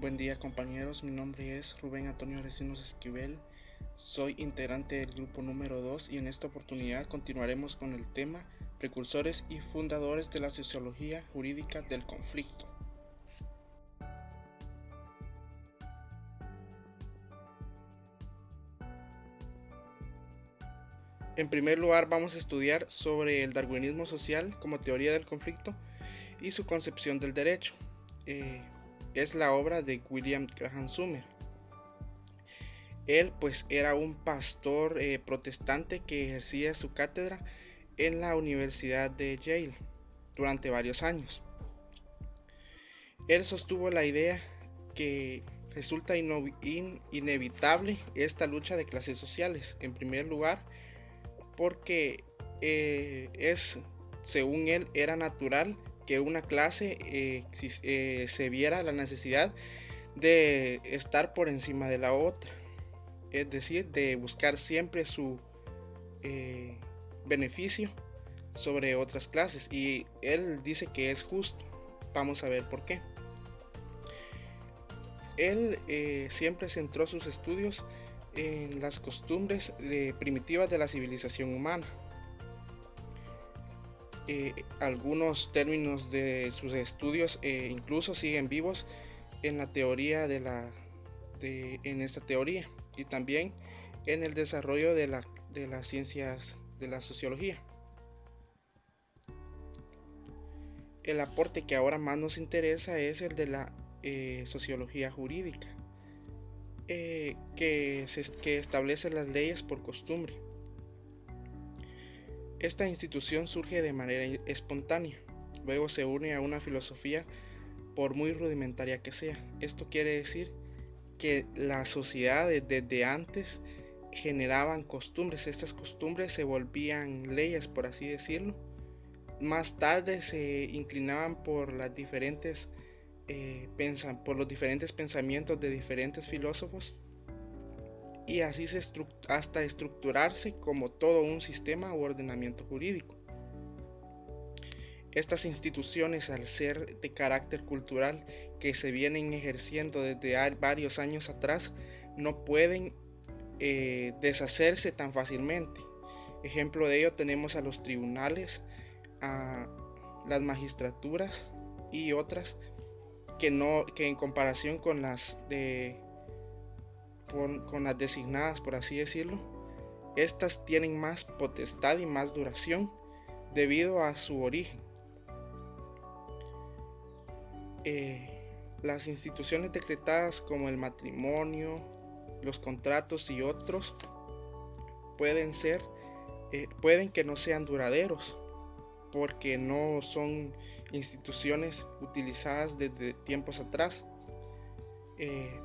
Buen día compañeros, mi nombre es Rubén Antonio Recinos Esquivel, soy integrante del grupo número 2 y en esta oportunidad continuaremos con el tema precursores y fundadores de la sociología jurídica del conflicto. En primer lugar vamos a estudiar sobre el darwinismo social como teoría del conflicto y su concepción del derecho. Es la obra de William Graham Sumner. Él pues era un pastor protestante que ejercía su cátedra en la Universidad de Yale durante varios años. Él sostuvo la idea que resulta inevitable esta lucha de clases sociales, en primer lugar porque según él, era natural que una clase se viera la necesidad de estar por encima de la otra, es decir, de buscar siempre su beneficio sobre otras clases, y él dice que es justo. Vamos a ver por qué. Él siempre centró sus estudios en las costumbres primitivas de la civilización humana. Algunos términos de sus estudios incluso siguen vivos en la teoría en esta teoría, y también en el desarrollo de las ciencias de la sociología. El aporte que ahora más nos interesa es el de la sociología jurídica, que establece las leyes por costumbre. Esta institución surge de manera espontánea, luego se une a una filosofía por muy rudimentaria que sea. Esto quiere decir que las sociedades desde antes generaban costumbres, estas costumbres se volvían leyes, por así decirlo. Más tarde se inclinaban por los diferentes pensamientos de diferentes filósofos, y así hasta estructurarse como todo un sistema u ordenamiento jurídico. Estas instituciones, al ser de carácter cultural que se vienen ejerciendo desde varios años atrás, no pueden deshacerse tan fácilmente. Ejemplo de ello tenemos a los tribunales, a las magistraturas y otras que en comparación con las designadas, por así decirlo, estas tienen más potestad y más duración debido a su origen. Las instituciones decretadas como el matrimonio, los contratos y otros pueden que no sean duraderos, porque no son instituciones utilizadas desde tiempos atrás.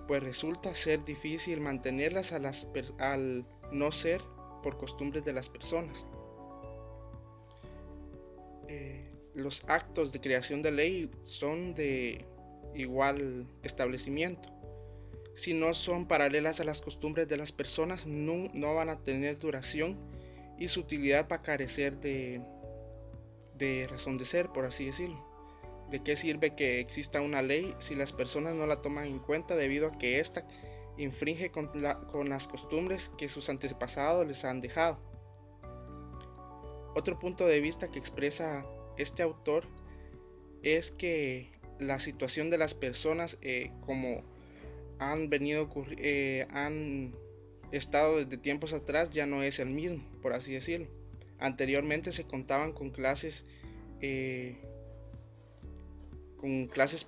Pues resulta ser difícil mantenerlas al no ser por costumbres de las personas. Los actos de creación de ley son de igual establecimiento. Si no son paralelas a las costumbres de las personas, no van a tener duración, y su utilidad va a carecer de razón de ser, por así decirlo. ¿De qué sirve que exista una ley si las personas no la toman en cuenta debido a que ésta infringe con las costumbres que sus antepasados les han dejado? Otro punto de vista que expresa este autor es que la situación de las personas, como han estado desde tiempos atrás, ya no es el mismo, por así decirlo. Anteriormente se contaban con clases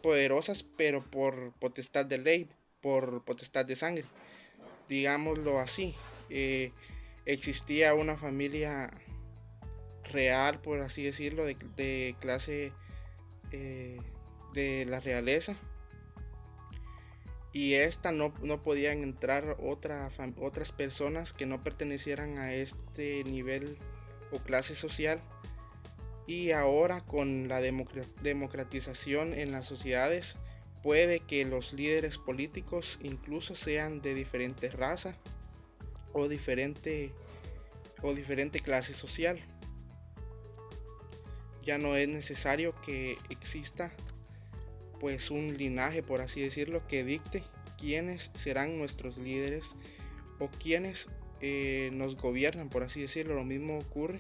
poderosas, pero por potestad de ley, por potestad de sangre, digámoslo así. Existía una familia real, por así decirlo, de clase de la realeza, y esta no podían entrar otras personas que no pertenecieran a este nivel o clase social. Y ahora, con la democratización en las sociedades, puede que los líderes políticos incluso sean de diferente raza o diferente clase social. Ya no es necesario que exista pues un linaje, por así decirlo, que dicte quiénes serán nuestros líderes o quiénes nos gobiernan, por así decirlo. Lo mismo ocurre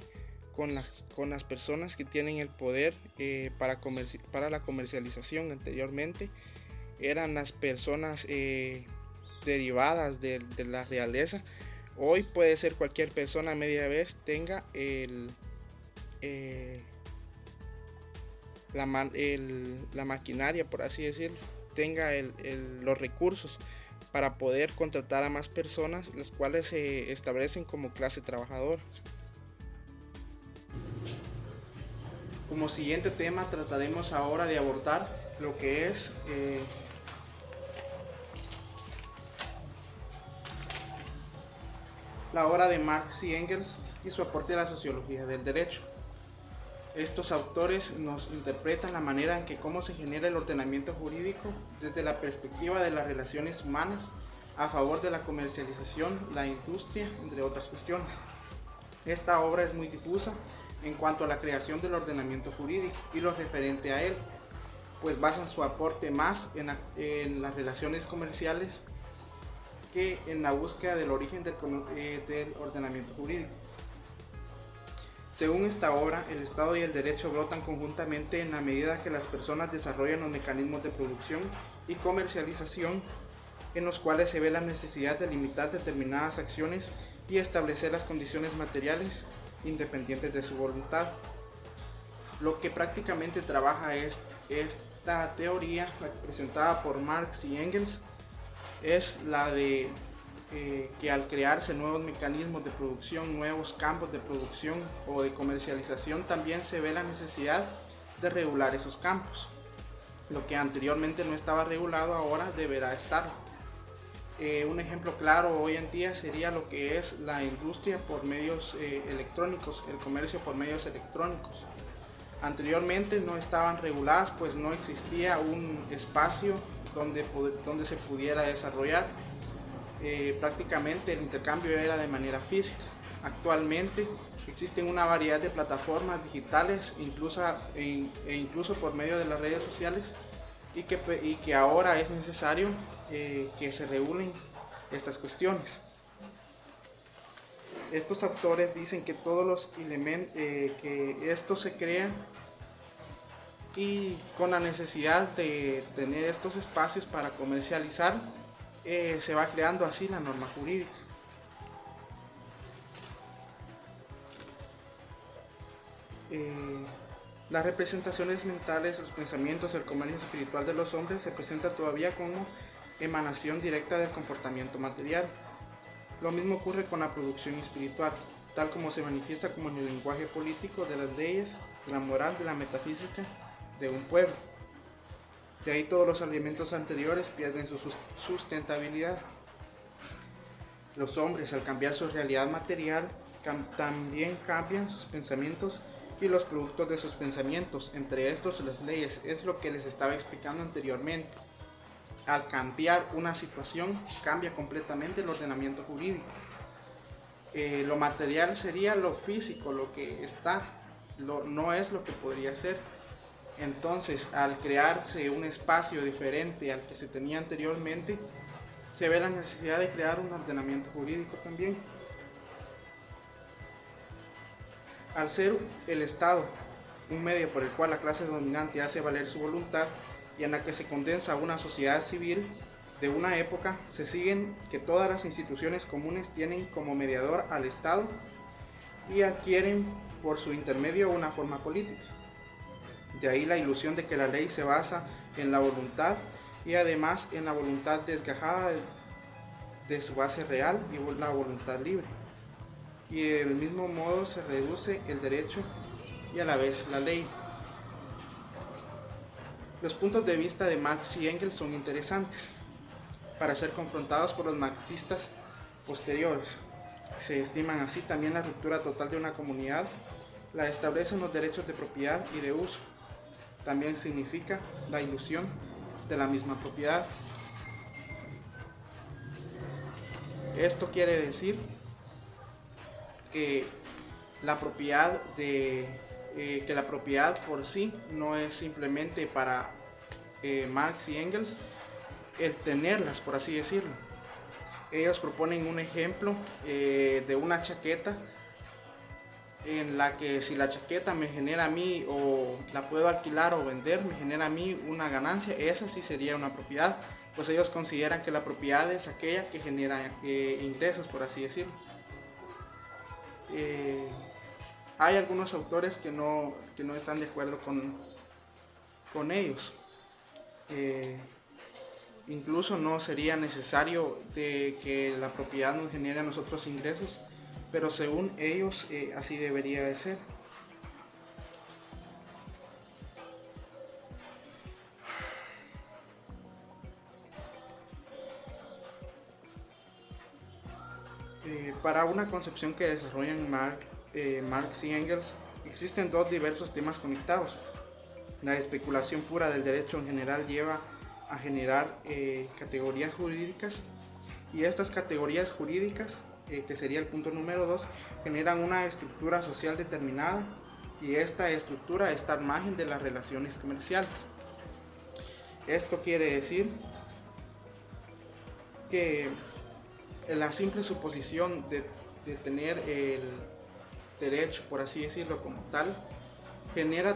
con las personas que tienen el poder para la comercialización. Anteriormente eran las personas derivadas de la realeza. Hoy puede ser cualquier persona a media vez tenga la maquinaria, por así decirlo, tenga los recursos para poder contratar a más personas, las cuales se establecen como clase trabajadora. Como siguiente tema trataremos ahora de abordar lo que es la obra de Marx y Engels y su aporte a la sociología del derecho. Estos autores nos interpretan la manera en que cómo se genera el ordenamiento jurídico desde la perspectiva de las relaciones humanas a favor de la comercialización, la industria, entre otras cuestiones. Esta obra es muy difusa en cuanto a la creación del ordenamiento jurídico y lo referente a él, pues basan su aporte más en las relaciones comerciales que en la búsqueda del origen del ordenamiento jurídico. Según esta obra, el Estado y el derecho brotan conjuntamente en la medida que las personas desarrollan los mecanismos de producción y comercialización en los cuales se ve la necesidad de limitar determinadas acciones y establecer las condiciones materiales independientes de su voluntad. Lo que prácticamente trabaja esta teoría, presentada por Marx y Engels, es la de que al crearse nuevos mecanismos de producción, nuevos campos de producción o de comercialización, también se ve la necesidad de regular esos campos. Lo que anteriormente no estaba regulado ahora deberá estar. Un ejemplo claro hoy en día sería lo que es la industria por medios electrónicos, el comercio por medios electrónicos. Anteriormente no estaban reguladas, pues no existía un espacio donde se pudiera desarrollar. Prácticamente el intercambio era de manera física. Actualmente existen una variedad de plataformas digitales, incluso por medio de las redes sociales, y que ahora es necesario que se regulen estas cuestiones. Estos autores dicen que todos los elementos, que esto se crea y con la necesidad de tener estos espacios para comercializar, se va creando así la norma jurídica. Las representaciones mentales, los pensamientos, el comercio espiritual de los hombres se presenta todavía como emanación directa del comportamiento material. Lo mismo ocurre con la producción espiritual, tal como se manifiesta como en el lenguaje político de las leyes, de la moral, de la metafísica de un pueblo. De ahí todos los elementos anteriores pierden su sustentabilidad. Los hombres, al cambiar su realidad material, también cambian sus pensamientos y los productos de sus pensamientos, entre estos las leyes. Es lo que les estaba explicando anteriormente. Al cambiar una situación, cambia completamente el ordenamiento jurídico. Lo material sería lo físico, lo que está, no es lo que podría ser. Entonces, al crearse un espacio diferente al que se tenía anteriormente, se ve la necesidad de crear un ordenamiento jurídico también. Al ser el Estado un medio por el cual la clase dominante hace valer su voluntad y en la que se condensa una sociedad civil de una época, se siguen que todas las instituciones comunes tienen como mediador al Estado y adquieren por su intermedio una forma política. De ahí la ilusión de que la ley se basa en la voluntad y además en la voluntad desgajada de su base real y la voluntad libre. Y del mismo modo se reduce el derecho y a la vez la ley. Los puntos de vista de Marx y Engels son interesantes para ser confrontados por los marxistas posteriores. Se estiman así también la ruptura total de una comunidad, la establecen los derechos de propiedad y de uso. También significa la ilusión de la misma propiedad. Esto quiere decir que la propiedad por sí no es simplemente para Marx y Engels, el tenerlas, por así decirlo. Ellos proponen un ejemplo de una chaqueta en la que si la chaqueta me genera a mí, o la puedo alquilar o vender, me genera a mí una ganancia, esa sí sería una propiedad. Pues ellos consideran que la propiedad es aquella que genera ingresos, por así decirlo. Hay algunos autores que no están de acuerdo con ellos. Incluso no sería necesario de que la propiedad nos genere a nosotros ingresos, pero según ellos así debería de ser. Para una concepción que desarrollan Marx y Engels, existen dos diversos temas conectados. La especulación pura del derecho en general lleva a generar categorías jurídicas, y estas categorías jurídicas, que sería el punto número 2, generan una estructura social determinada, y esta estructura está al margen de las relaciones comerciales. Esto quiere decir que la simple suposición de tener el derecho, por así decirlo, como tal, genera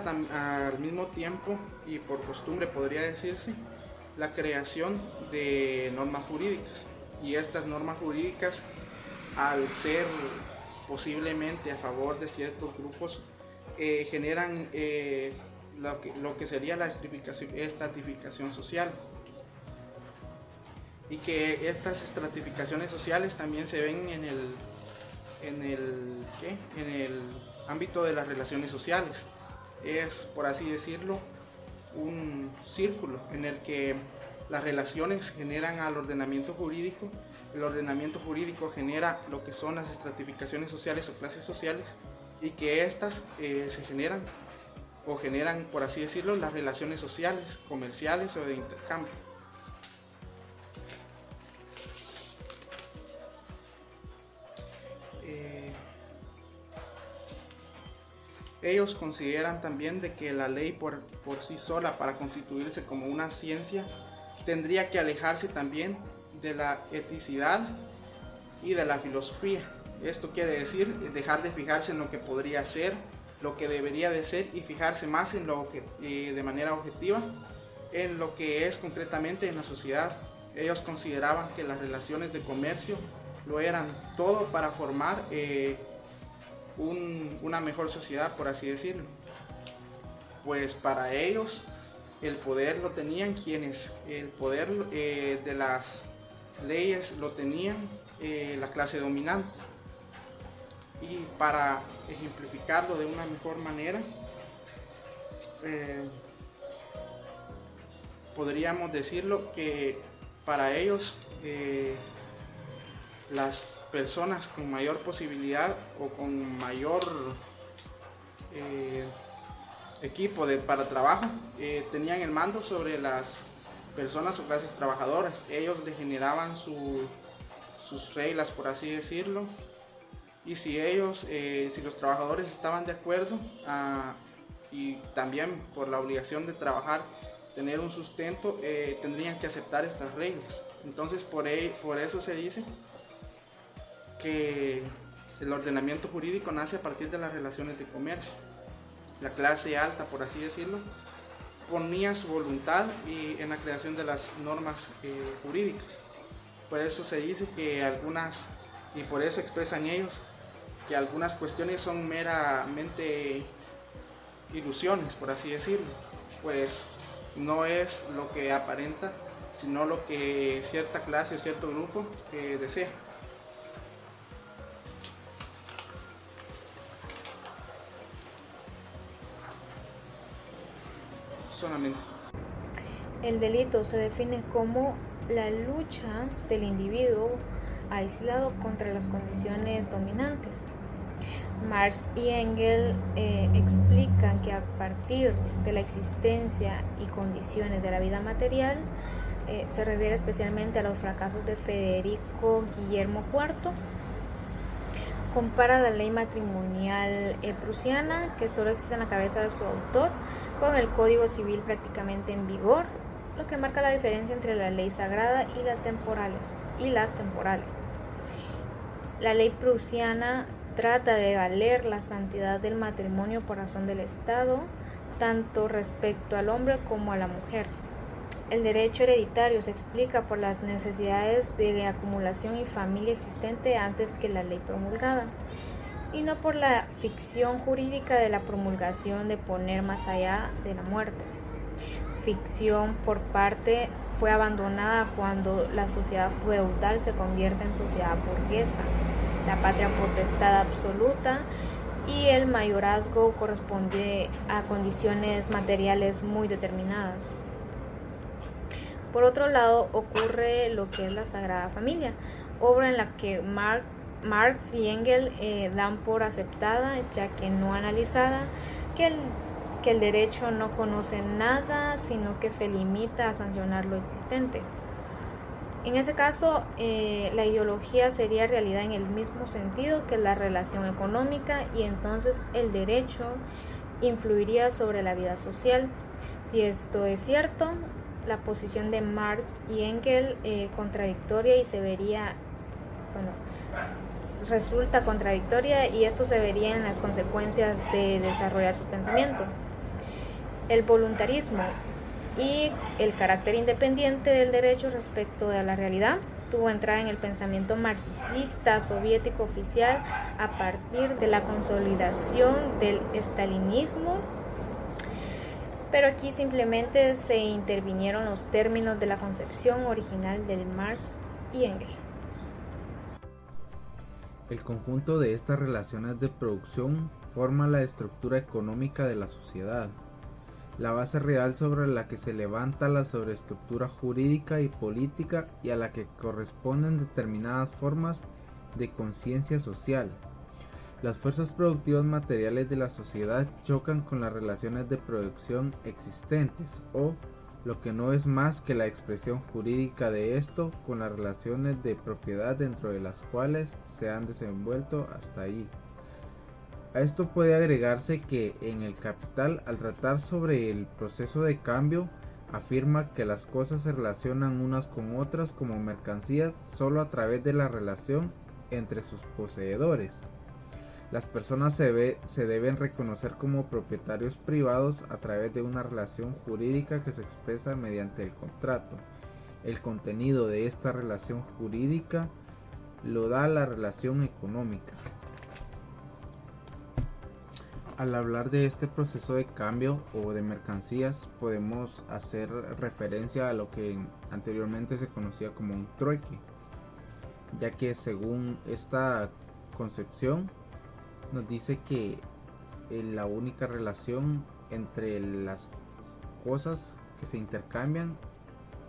al mismo tiempo, y por costumbre podría decirse, la creación de normas jurídicas. Y estas normas jurídicas, al ser posiblemente a favor de ciertos grupos, generan lo que sería la estratificación social. Y que estas estratificaciones sociales también se ven en el ámbito de las relaciones sociales. Es, por así decirlo, un círculo en el que las relaciones generan al ordenamiento jurídico, el ordenamiento jurídico genera lo que son las estratificaciones sociales o clases sociales, y que estas se generan, por así decirlo, las relaciones sociales, comerciales o de intercambio. Ellos consideran también de que la ley por sí sola, para constituirse como una ciencia, tendría que alejarse también de la eticidad y de la filosofía. Esto quiere decir dejar de fijarse en lo que podría ser, lo que debería de ser, y fijarse más en lo que, de manera objetiva, en lo que es concretamente en la sociedad. Ellos consideraban que las relaciones de comercio lo eran todo para formar una mejor sociedad, por así decirlo. Pues para ellos el poder lo tenían quienes, el poder de las leyes lo tenían la clase dominante. Y para ejemplificarlo de una mejor manera, podríamos decirlo que para ellos las personas con mayor posibilidad o con mayor equipo para trabajo tenían el mando sobre las personas o clases trabajadoras. Ellos le generaban sus reglas, por así decirlo, y si los trabajadores estaban de acuerdo, y también por la obligación de trabajar, tener un sustento, tendrían que aceptar estas reglas. Entonces por eso se dice que el ordenamiento jurídico nace a partir de las relaciones de comercio. La clase alta, por así decirlo, ponía su voluntad en la creación de las normas jurídicas. Por eso se dice que y por eso expresan ellos, que algunas cuestiones son meramente ilusiones, por así decirlo, pues no es lo que aparenta, sino lo que cierta clase o cierto grupo desea. Solamente. El delito se define como la lucha del individuo aislado contra las condiciones dominantes. Marx y Engels explican que a partir de la existencia y condiciones de la vida material, se refiere especialmente a los fracasos de Federico Guillermo IV. Compara la ley matrimonial prusiana, que solo existe en la cabeza de su autor, con el Código Civil prácticamente en vigor, lo que marca la diferencia entre la ley sagrada y las temporales. La ley prusiana trata de valer la santidad del matrimonio por razón del Estado, tanto respecto al hombre como a la mujer. El derecho hereditario se explica por las necesidades de acumulación y familia existente antes que la ley promulgada, y no por la ficción jurídica de la promulgación de poner más allá de la muerte. Ficción por parte fue abandonada cuando la sociedad feudal se convierte en sociedad burguesa, la patria potestad absoluta y el mayorazgo corresponde a condiciones materiales muy determinadas. Por otro lado, ocurre lo que es la Sagrada Familia, obra en la que Marx y Engels dan por aceptada, ya que no analizada, que el derecho no conoce nada, sino que se limita a sancionar lo existente. En ese caso, la ideología sería realidad en el mismo sentido que la relación económica, y entonces el derecho influiría sobre la vida social. Si esto es cierto, la posición de Marx y Engels contradictoria y resulta contradictoria, y esto se vería en las consecuencias de desarrollar su pensamiento. El voluntarismo y el carácter independiente del derecho respecto de la realidad tuvo entrada en el pensamiento marxista soviético oficial a partir de la consolidación del estalinismo, pero aquí simplemente se intervinieron los términos de la concepción original del Marx y Engels. El conjunto de estas relaciones de producción forma la estructura económica de la sociedad, la base real sobre la que se levanta la sobreestructura jurídica y política y a la que corresponden determinadas formas de conciencia social. Las fuerzas productivas materiales de la sociedad chocan con las relaciones de producción existentes, o, lo que no es más que la expresión jurídica de esto, con las relaciones de propiedad dentro de las cuales se han desenvuelto hasta ahí. A esto puede agregarse que en el Capital, al tratar sobre el proceso de cambio, afirma que las cosas se relacionan unas con otras como mercancías solo a través de la relación entre sus poseedores. Las personas se deben reconocer como propietarios privados a través de una relación jurídica que se expresa mediante el contrato. El contenido de esta relación jurídica lo da la relación económica. Al hablar de este proceso de cambio o de mercancías, podemos hacer referencia a lo que anteriormente se conocía como un trueque, ya que según esta concepción nos dice que la única relación entre las cosas que se intercambian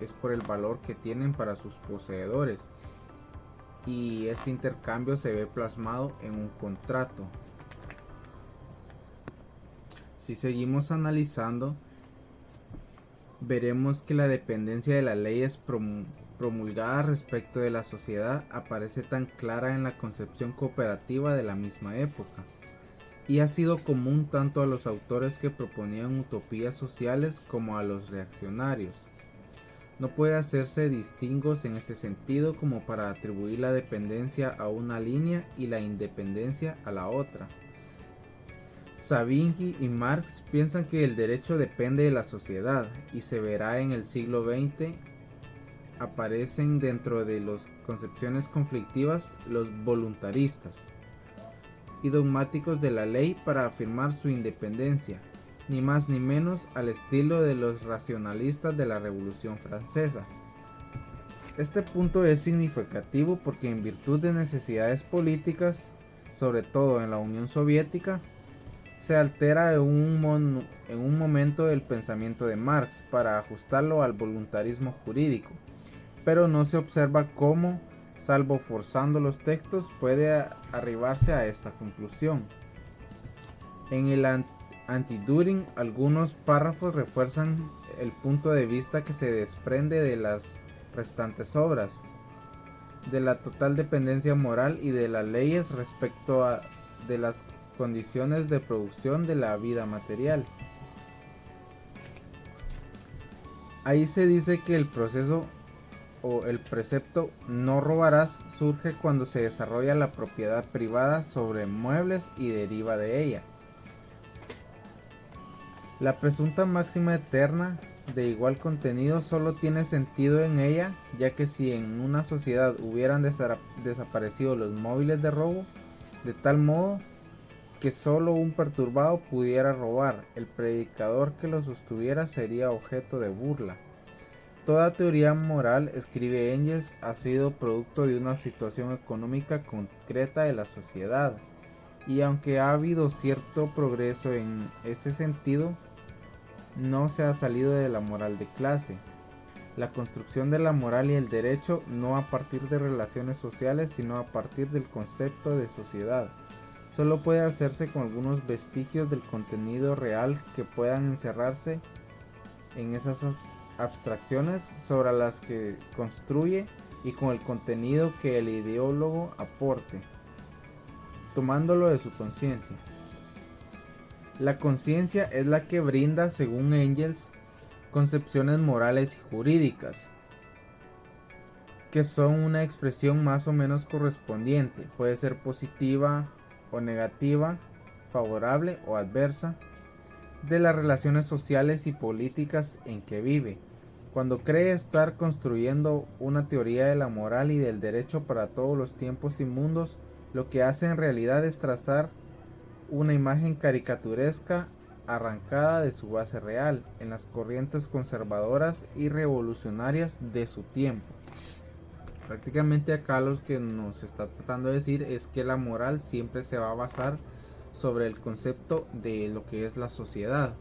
es por el valor que tienen para sus poseedores, y este intercambio se ve plasmado en un contrato. Si seguimos analizando, veremos que la dependencia de las leyes promulgadas respecto de la sociedad aparece tan clara en la concepción cooperativa de la misma época, y ha sido común tanto a los autores que proponían utopías sociales como a los reaccionarios. No puede hacerse distingos en este sentido como para atribuir la dependencia a una línea y la independencia a la otra. Savigny y Marx piensan que el derecho depende de la sociedad, y se verá en el siglo XX aparecen dentro de las concepciones conflictivas los voluntaristas y dogmáticos de la ley para afirmar su independencia, ni más ni menos al estilo de los racionalistas de la Revolución Francesa. Este punto es significativo porque en virtud de necesidades políticas, sobre todo en la Unión Soviética, se altera en un momento el pensamiento de Marx para ajustarlo al voluntarismo jurídico, pero no se observa cómo, salvo forzando los textos, puede arribarse a esta conclusión. En el Anti-Düring, algunos párrafos refuerzan el punto de vista que se desprende de las restantes obras, de la total dependencia moral y de las leyes respecto de las condiciones de producción de la vida material. Ahí se dice que el proceso o el precepto no robarás surge cuando se desarrolla la propiedad privada sobre muebles y deriva de ella. La presunta máxima eterna de igual contenido solo tiene sentido en ella, ya que si en una sociedad hubieran desaparecido los móviles de robo, de tal modo que solo un perturbado pudiera robar, el predicador que lo sostuviera sería objeto de burla. Toda teoría moral, escribe Engels, ha sido producto de una situación económica concreta de la sociedad, y aunque ha habido cierto progreso en ese sentido, no se ha salido de la moral de clase. La construcción de la moral y el derecho no a partir de relaciones sociales, sino a partir del concepto de sociedad. Solo puede hacerse con algunos vestigios del contenido real que puedan encerrarse en esas abstracciones sobre las que construye y con el contenido que el ideólogo aporte, tomándolo de su conciencia. La conciencia es la que brinda, según Engels, concepciones morales y jurídicas, que son una expresión más o menos correspondiente, puede ser positiva o negativa, favorable o adversa, de las relaciones sociales y políticas en que vive. Cuando cree estar construyendo una teoría de la moral y del derecho para todos los tiempos y mundos, lo que hace en realidad es trazar una imagen caricaturesca arrancada de su base real en las corrientes conservadoras y revolucionarias de su tiempo. Prácticamente acá lo que nos está tratando de decir es que la moral siempre se va a basar sobre el concepto de lo que es la sociedad.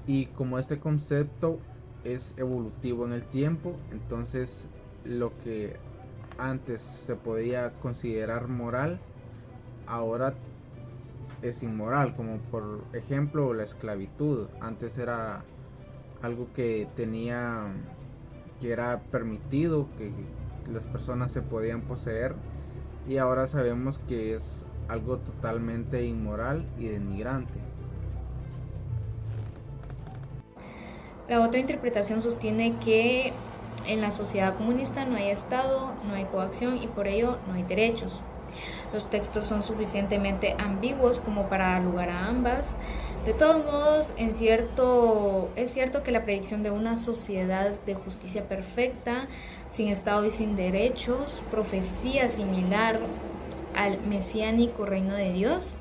Y como este concepto es evolutivo en el tiempo, entonces lo que antes se podía considerar moral, ahora es inmoral, como por ejemplo la esclavitud. Antes era algo que era permitido, que las personas se podían poseer, y ahora sabemos que es algo totalmente inmoral y denigrante. La otra interpretación sostiene que en la sociedad comunista no hay Estado, no hay coacción y por ello no hay derechos. Los textos son suficientemente ambiguos como para dar lugar a ambas. De todos modos, es cierto que la predicción de una sociedad de justicia perfecta, sin Estado y sin derechos, profecía similar al mesiánico reino de Dios,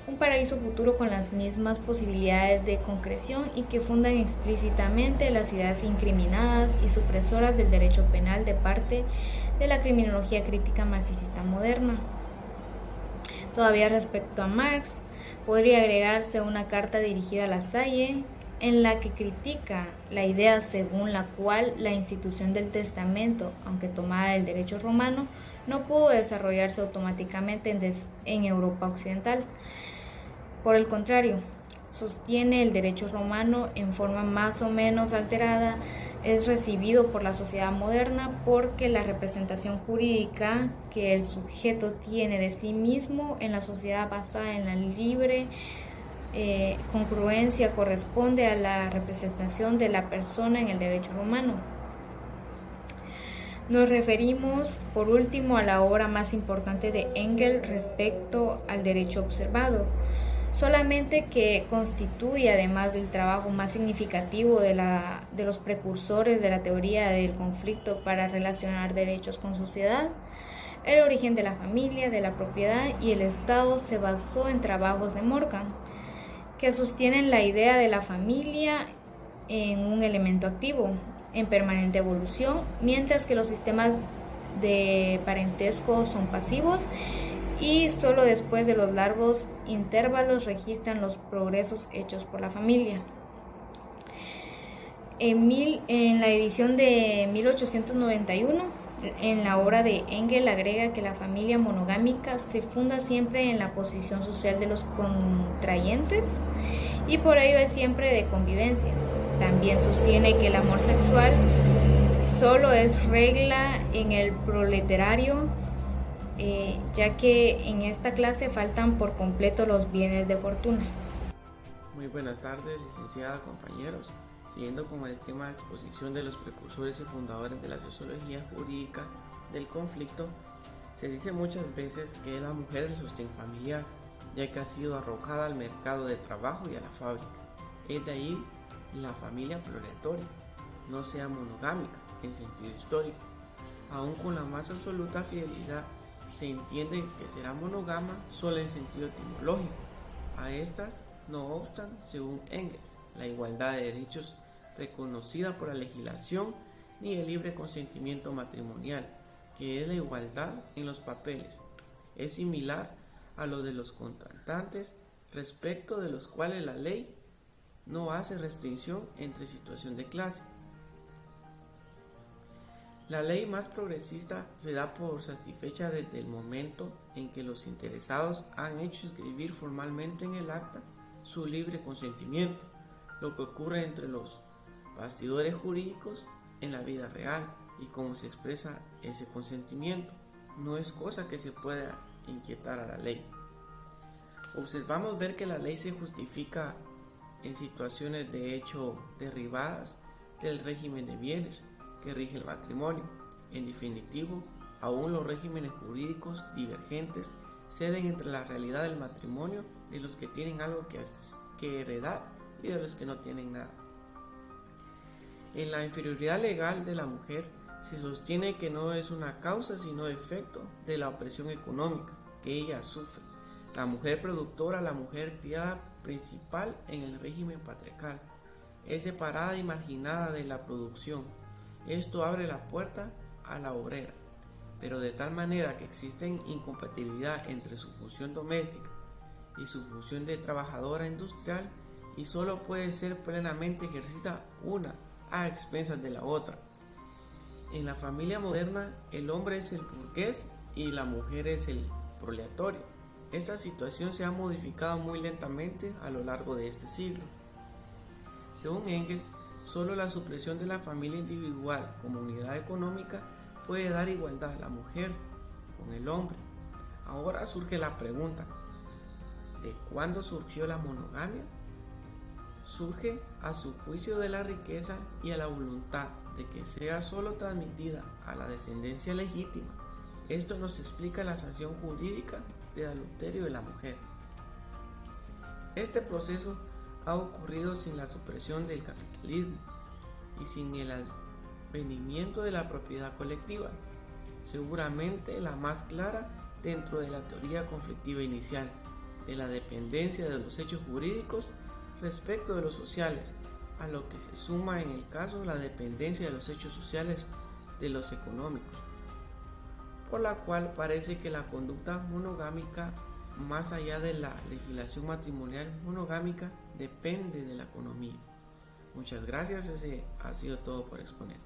un paraíso futuro con las mismas posibilidades de concreción y que fundan explícitamente las ideas incriminadas y supresoras del derecho penal de parte de la criminología crítica marxista moderna. Todavía respecto a Marx, podría agregarse una carta dirigida a Lasalle en la que critica la idea según la cual la institución del testamento, aunque tomada del derecho romano, no pudo desarrollarse automáticamente en Europa occidental. Por el contrario, sostiene el derecho romano en forma más o menos alterada, es recibido por la sociedad moderna porque la representación jurídica que el sujeto tiene de sí mismo en la sociedad basada en la libre congruencia corresponde a la representación de la persona en el derecho romano. Nos referimos por último a la obra más importante de Engels respecto al derecho observado, solamente que constituye, además del trabajo más significativo de los precursores de la teoría del conflicto para relacionar derechos con sociedad. El origen de la familia, de la propiedad y el Estado se basó en trabajos de Morgan, que sostienen la idea de la familia en un elemento activo, en permanente evolución, mientras que los sistemas de parentesco son pasivos y solo después de los largos intervalos registran los progresos hechos por la familia. En la edición de 1891, en la obra de Engels agrega que la familia monogámica se funda siempre en la posición social de los contrayentes y por ello es siempre de convivencia. También sostiene que el amor sexual solo es regla en el proletariado, ya que en esta clase faltan por completo los bienes de fortuna. Muy buenas tardes, licenciada, compañeros. Siguiendo con el tema de exposición de los precursores y fundadores de la sociología jurídica del conflicto, se dice muchas veces que es la mujer el sostén familiar, ya que ha sido arrojada al mercado de trabajo y a la fábrica. Es de ahí la familia proletaria, no sea monogámica en sentido histórico. Aún con la más absoluta fidelidad, se entiende que será monógama solo en sentido etimológico. A estas, no obstan, según Engels, la igualdad de derechos reconocida por la legislación ni el libre consentimiento matrimonial, que es la igualdad en los papeles. Es similar a lo de los contratantes, respecto de los cuales la ley no hace restricción entre situación de clase. La ley más progresista se da por satisfecha desde el momento en que los interesados han hecho escribir formalmente en el acta su libre consentimiento, lo que ocurre entre los bastidores jurídicos en la vida real y cómo se expresa ese consentimiento. No es cosa que se pueda inquietar a la ley. Observamos ver que la ley se justifica en situaciones de hecho derivadas del régimen de bienes que rige el matrimonio. En definitivo, aún los regímenes jurídicos divergentes ceden entre la realidad del matrimonio de los que tienen algo que heredar y de los que no tienen nada. En la inferioridad legal de la mujer se sostiene que no es una causa sino efecto de la opresión económica que ella sufre. La mujer productora, la mujer criada principal en el régimen patriarcal, es separada y marginada de la producción. Esto abre la puerta a la obrera, pero de tal manera que existe incompatibilidad entre su función doméstica y su función de trabajadora industrial, y solo puede ser plenamente ejercida una a expensas de la otra. En la familia moderna, el hombre es el burgués y la mujer es el proletario. Esta situación se ha modificado muy lentamente a lo largo de este siglo. Según Engels, solo la supresión de la familia individual como unidad económica puede dar igualdad a la mujer con el hombre. Ahora surge la pregunta: ¿de cuándo surgió la monogamia? Surge a su juicio de la riqueza y a la voluntad de que sea solo transmitida a la descendencia legítima. Esto nos explica la sanción jurídica del adulterio de la mujer. Este proceso ha ocurrido sin la supresión del capitalismo y sin el advenimiento de la propiedad colectiva, seguramente la más clara dentro de la teoría conflictiva inicial, de la dependencia de los hechos jurídicos respecto de los sociales, a lo que se suma en el caso la dependencia de los hechos sociales de los económicos, por la cual parece que la conducta monogámica, más allá de la legislación matrimonial monogámica, depende de la economía. Muchas gracias, ese ha sido todo por exponer.